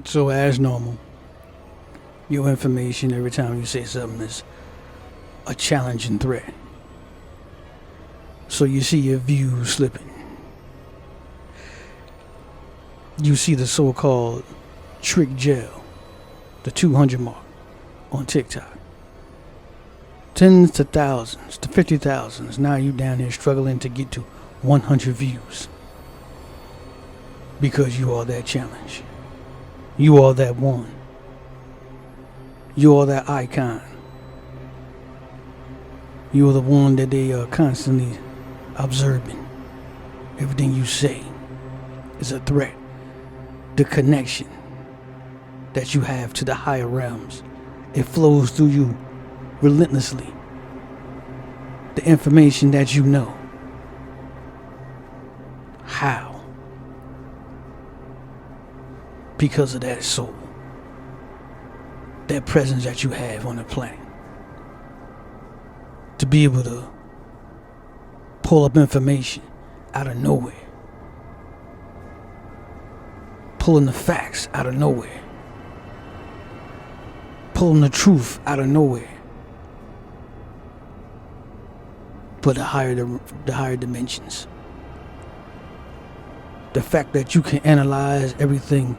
So as normal, your information every time you say something is a challenging threat. So you see your views slipping. You see the so-called trick gel, the 200 mark on TikTok. Tens to thousands to 50,000s. Now you down here struggling to get to 100 views. Because you are that challenge. You are that one. You are that icon. You are the one that they are constantly observing. Everything you say is a threat. The connection that you have to the higher realms, it flows through you relentlessly. The information that you know. How? Because of that soul. That presence that you have on the planet. To be able to pull up information out of nowhere. Pulling the facts out of nowhere. Pulling the truth out of nowhere. But the higher dimensions. The fact that you can analyze everything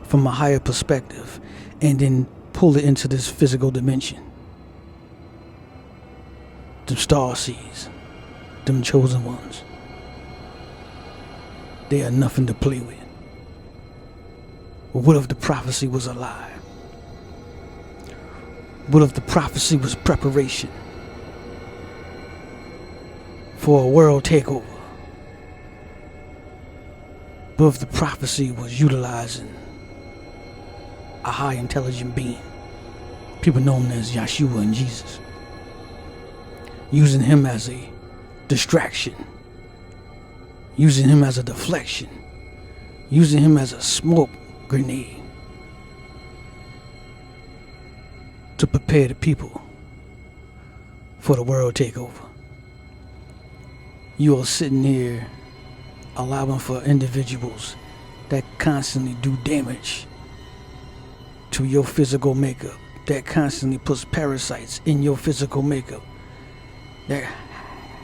from a higher perspective and then pull it into this physical dimension. Them star seeds, them chosen ones, they are nothing to play with. What if the prophecy was a lie? What if the prophecy was preparation for a world takeover? What if the prophecy was utilizing a high intelligent being, people know him as Yeshua and Jesus, using him as a distraction, using him as a deflection, using him as a smoke grenade to prepare the people for the world takeover. You are sitting here allowing for individuals that constantly do damage to your physical makeup, that constantly puts parasites in your physical makeup, that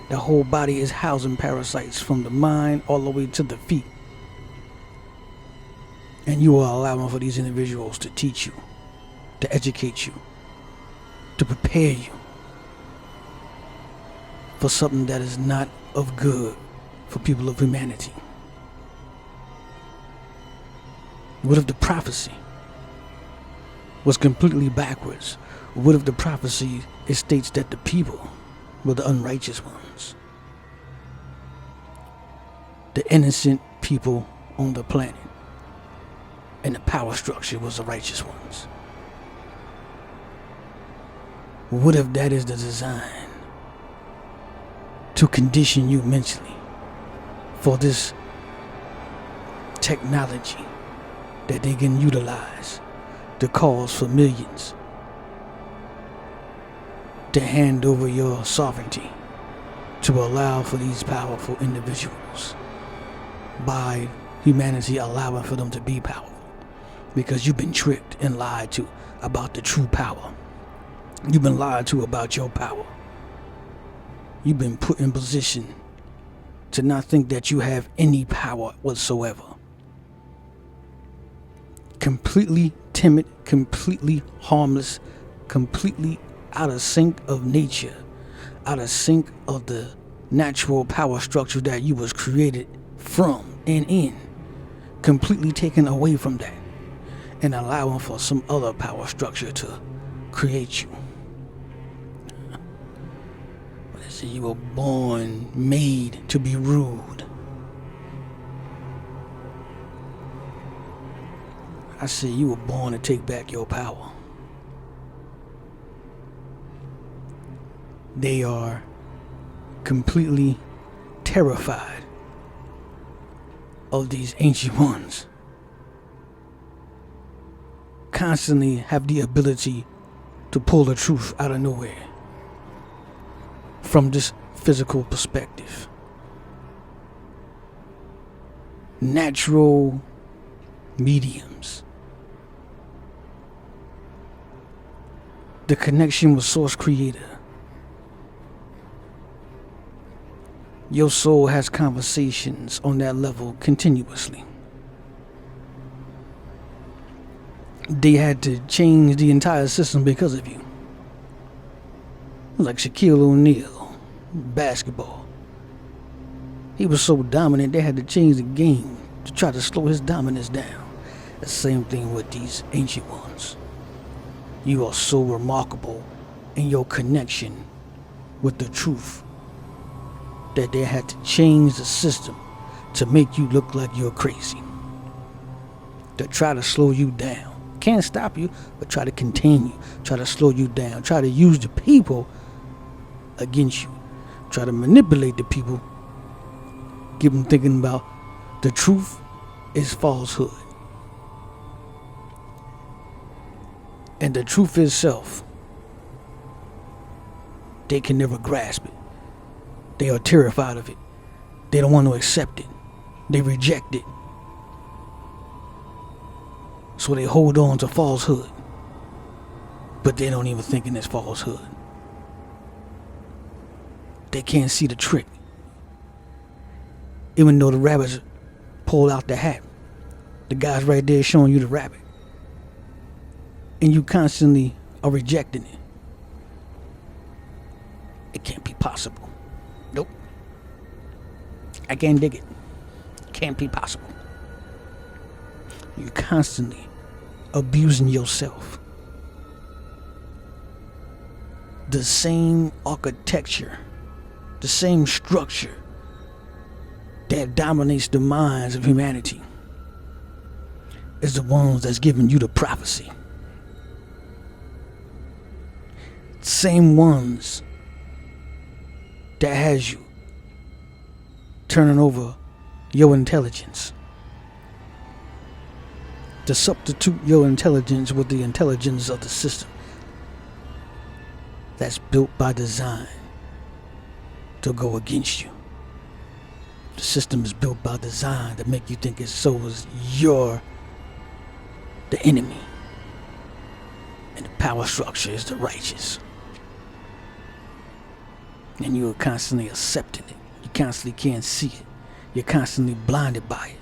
the whole body is housing parasites from the mind all the way to the feet. And you are allowing for these individuals to teach you, to educate you, to prepare you for something that is not of good for people of humanity. What if the prophecy was completely backwards? What if the prophecy, it states that the people were the unrighteous ones, the innocent people on the planet, and the power structure was the righteous ones? What if that is the design to condition you mentally for this technology that they can utilize to cause for millions to hand over your sovereignty to allow for these powerful individuals by humanity allowing for them to be powerful because you've been tricked and lied to about the true power. You've been lied to about your power. You've been put in position to not think that you have any power whatsoever. Completely timid, completely harmless, completely out of sync of nature, out of sync of the natural power structure that you was created from and in, completely taken away from that and allowing for some other power structure to create you. Let's say you were born, made to be ruled. I say you were born to take back your power. They are completely terrified of these ancient ones. Constantly have the ability to pull the truth out of nowhere from this physical perspective. Natural mediums, the connection with Source Creator. Your soul has conversations on that level continuously. They had to change the entire system because of you. Like Shaquille O'Neal, basketball. He was so dominant they had to change the game to try to slow his dominance down. The same thing with these ancient ones. You are so remarkable in your connection with the truth that they had to change the system to make you look like you're crazy. To try to slow you down. Can't stop you, but try to contain you. Try to slow you down. Try to use the people against you. Try to manipulate the people. Get them thinking about the truth is falsehood. And the truth itself, they can never grasp it. They are terrified of it. They don't want to accept it. They reject it. So they hold on to falsehood. But they don't even think it's falsehood. They can't see the trick. Even though the rabbits pulled out the hat, the guy's right there showing you the rabbit. And you constantly are rejecting it. It can't be possible. Nope. I can't dig it. Can't be possible. You're constantly abusing yourself. The same architecture, the same structure that dominates the minds of humanity is the ones that's giving you the prophecy. Same ones that has you turning over your intelligence to substitute your intelligence with the intelligence of the system that's built by design to go against you. The system is built by design to make you think it's so as you're the enemy, and the power structure is the righteous. And you're constantly accepting it. You constantly can't see it. You're constantly blinded by it.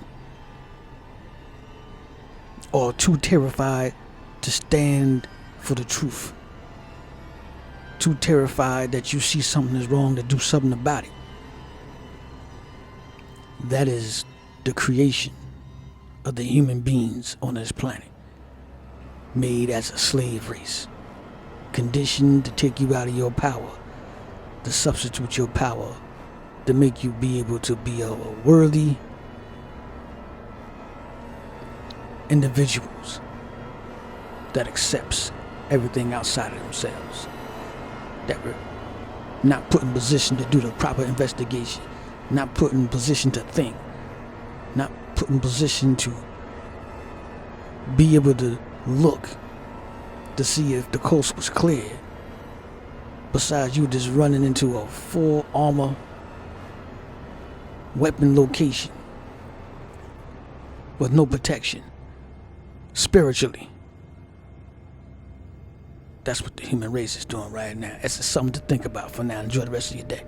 Or too terrified to stand for the truth. Too terrified that you see something is wrong to do something about it. That is the creation of the human beings on this planet. Made as a slave race. Conditioned to take you out of your power. To substitute your power. To make you be able to be a worthy individuals that accepts everything outside of themselves. That were not put in position to do the proper investigation. Not put in position to think. Not put in position to be able to look to see if the coast was clear. Besides you just running into a full armor weapon location with no protection. Spiritually. That's what the human race is doing right now. It's something to think about for now. Enjoy the rest of your day.